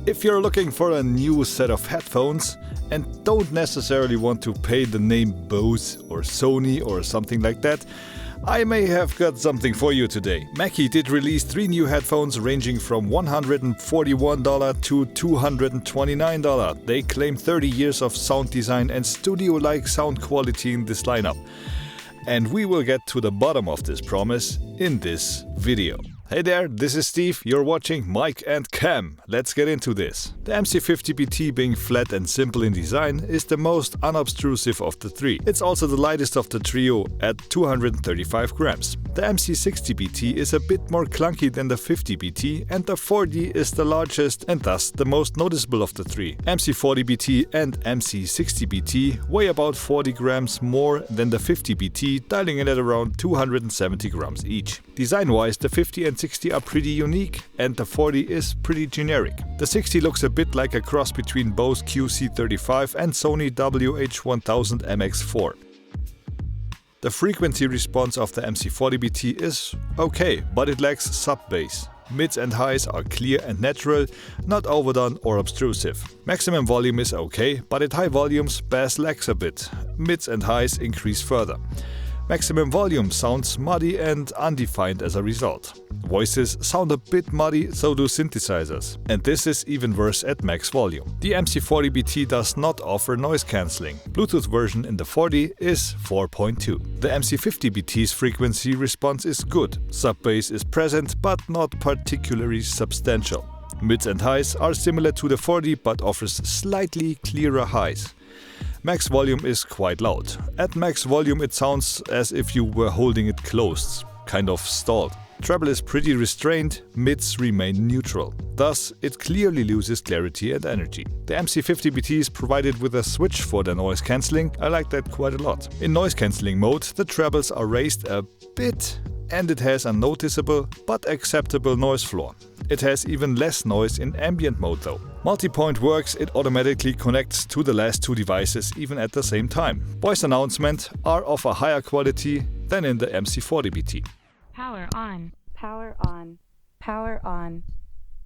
If you're looking for a new set of headphones and don't necessarily want to pay the name Bose or Sony or something like that, I may have got something for you today. Mackie did release 3 new headphones ranging from $141 to $229. They claim 30 years of sound design and studio-like sound quality in this lineup. And we will get to the bottom of this promise in this video. Hey there, this is Steve, you're watching Mike and Cam. Let's get into this. The MC-50BT, being flat and simple in design, is the most unobtrusive of the 3. It's also the lightest of the trio at 235 grams. The MC-60BT is a bit more clunky than the 50BT, and the 4D is the largest and thus the most noticeable of the 3. MC-40BT and MC-60BT weigh about 40 grams more than the 50BT, dialing in at around 270 grams each. Design-wise, the 50 and 60 are pretty unique, and the 40 is pretty generic. The 60 looks a bit like a cross between Bose QC35 and Sony WH-1000 MX4. The frequency response of the MC-40BT is okay, but it lacks sub-bass. Mids and highs are clear and natural, not overdone or obtrusive. Maximum volume is okay, but at high volumes bass lags a bit. Mids and highs increase further. Maximum volume sounds muddy and undefined as a result. Voices sound a bit muddy, so do synthesizers. And this is even worse at max volume. The MC-40BT does not offer noise cancelling. Bluetooth version in the 40 is 4.2. The MC-50BT's frequency response is good. Sub-bass is present but not particularly substantial. Mids and highs are similar to the 40 but offers slightly clearer highs. Max volume is quite loud. At max volume it sounds as if you were holding it closed, kind of stalled. Treble is pretty restrained, mids remain neutral. Thus, it clearly loses clarity and energy. The MC-50BT is provided with a switch for the noise cancelling. I like that quite a lot. In noise cancelling mode, the trebles are raised a bit and it has a noticeable but acceptable noise floor. It has even less noise in ambient mode though. Multi-point works, it automatically connects to the last 2 devices even at the same time. Voice announcements are of a higher quality than in the MC-40BT. Power on, power on, power on.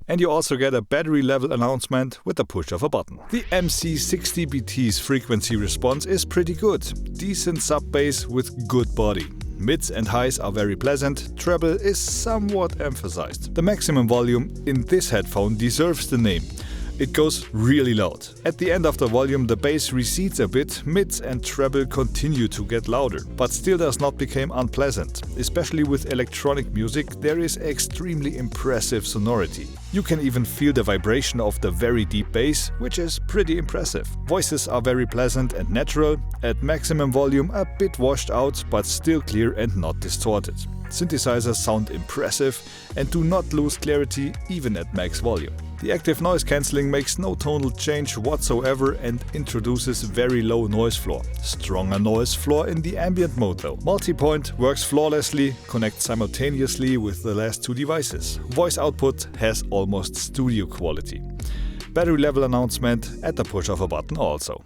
And you also get a battery level announcement with the push of a button. The MC-60BT's frequency response is pretty good. Decent sub-bass with good body. Mids and highs are very pleasant, treble is somewhat emphasized. The maximum volume in this headphone deserves the name. It goes really loud. At the end of the volume the bass recedes a bit, mids and treble continue to get louder, but still does not become unpleasant. Especially with electronic music there is extremely impressive sonority. You can even feel the vibration of the very deep bass, which is pretty impressive. Voices are very pleasant and natural, at maximum volume a bit washed out but still clear and not distorted. Synthesizers sound impressive and do not lose clarity even at max volume. The active noise cancelling makes no tonal change whatsoever and introduces very low noise floor. Stronger noise floor in the ambient mode though. Multi-point works flawlessly, connects simultaneously with the last 2 devices. Voice output has almost studio quality. Battery level announcement at the push of a button also.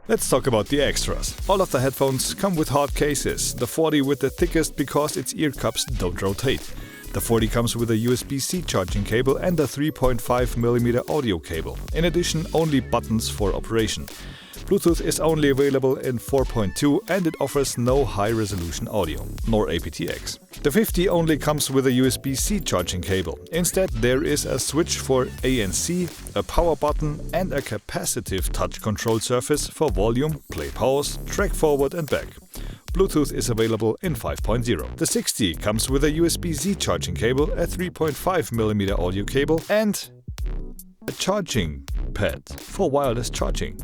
Let's talk about the extras. All of the headphones come with hard cases, the 40 with the thickest because its ear cups don't rotate. The 40 comes with a USB-C charging cable and a 3.5mm audio cable. In addition, only buttons for operation. Bluetooth is only available in 4.2 and it offers no high-resolution audio, nor aptX. The 50 only comes with a USB-C charging cable. Instead, there is a switch for ANC, a power button and a capacitive touch control surface for volume, play pause, track forward and back. Bluetooth is available in 5.0. The 60 comes with a USB-C charging cable, a 3.5mm audio cable and a charging pad for wireless charging.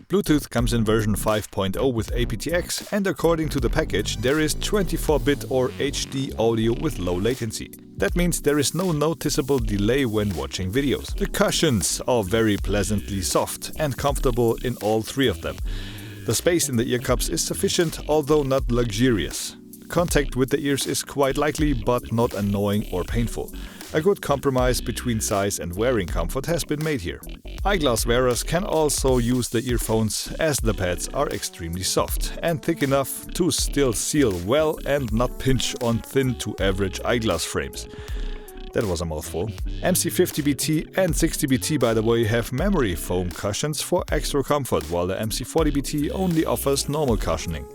Bluetooth comes in version 5.0 with aptX and according to the package there is 24-bit or HD audio with low latency. That means there is no noticeable delay when watching videos. The cushions are very pleasantly soft and comfortable in all three of them. The space in the ear cups is sufficient, although not luxurious. Contact with the ears is quite likely, but not annoying or painful. A good compromise between size and wearing comfort has been made here. Eyeglass wearers can also use the earphones as the pads are extremely soft and thick enough to still seal well and not pinch on thin to average eyeglass frames. That was a mouthful. MC-50BT and 60BT, by the way, have memory foam cushions for extra comfort, while the MC-40BT only offers normal cushioning.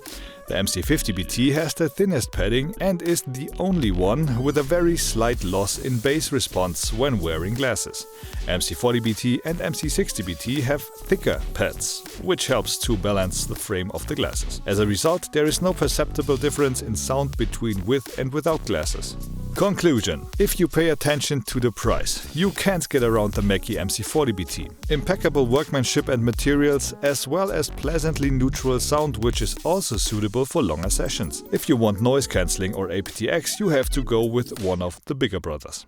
The MC-50BT has the thinnest padding and is the only one with a very slight loss in bass response when wearing glasses. MC-40BT and MC-60BT have thicker pads, which helps to balance the frame of the glasses. As a result, there is no perceptible difference in sound between with and without glasses. Conclusion: if you pay attention to the price, you can't get around the Mackie MC-40BT. Impeccable workmanship and materials, as well as pleasantly neutral sound, which is also suitable for longer sessions. If you want noise cancelling or aptX, you have to go with one of the bigger brothers.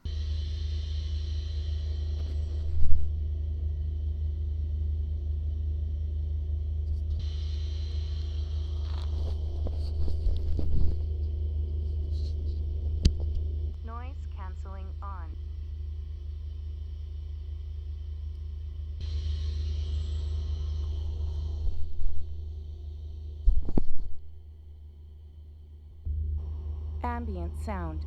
Noise cancelling on. Ambient sound.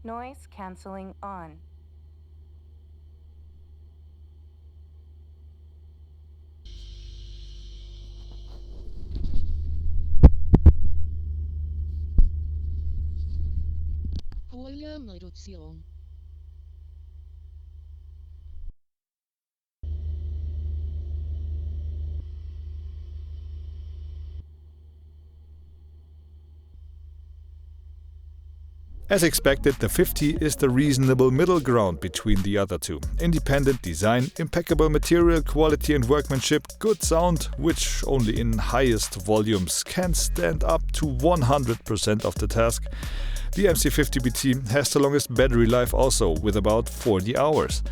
Noise cancelling on. Volumreduzierung. As expected, the 50 is the reasonable middle ground between the other two. Independent design, impeccable material quality and workmanship, good sound, which only in highest volumes can stand up to 100% of the task. The MC-50BT has the longest battery life also, with about 40 hours.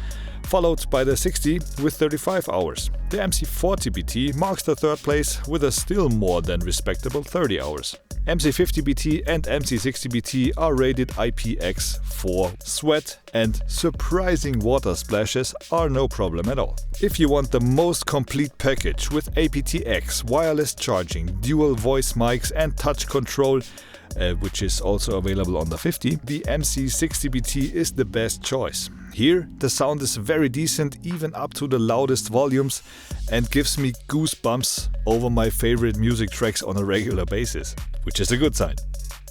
Followed by the 60 with 35 hours. The MC-40BT marks the third place with a still more than respectable 30 hours. MC-50BT and MC-60BT are rated IPX4. Sweat and surprising water splashes are no problem at all. If you want the most complete package with aptX, wireless charging, dual voice mics and touch control, which is also available on the 50, the MC-60BT is the best choice. Here, the sound is very decent, even up to the loudest volumes, and gives me goosebumps over my favorite music tracks on a regular basis, which is a good sign.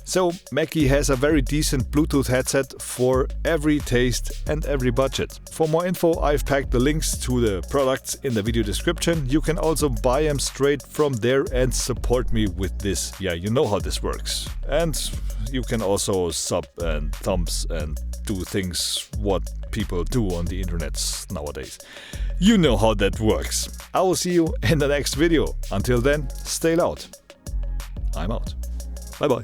So, Mackie has a very decent Bluetooth headset for every taste and every budget. For more info, I've packed the links to the products in the video description. You can also buy them straight from there and support me with this. Yeah, you know how this works. And you can also sub and thumbs and do things what people do on the internet nowadays. You know how that works. I will see you in the next video. Until then, stay loud. I'm out. Bye bye.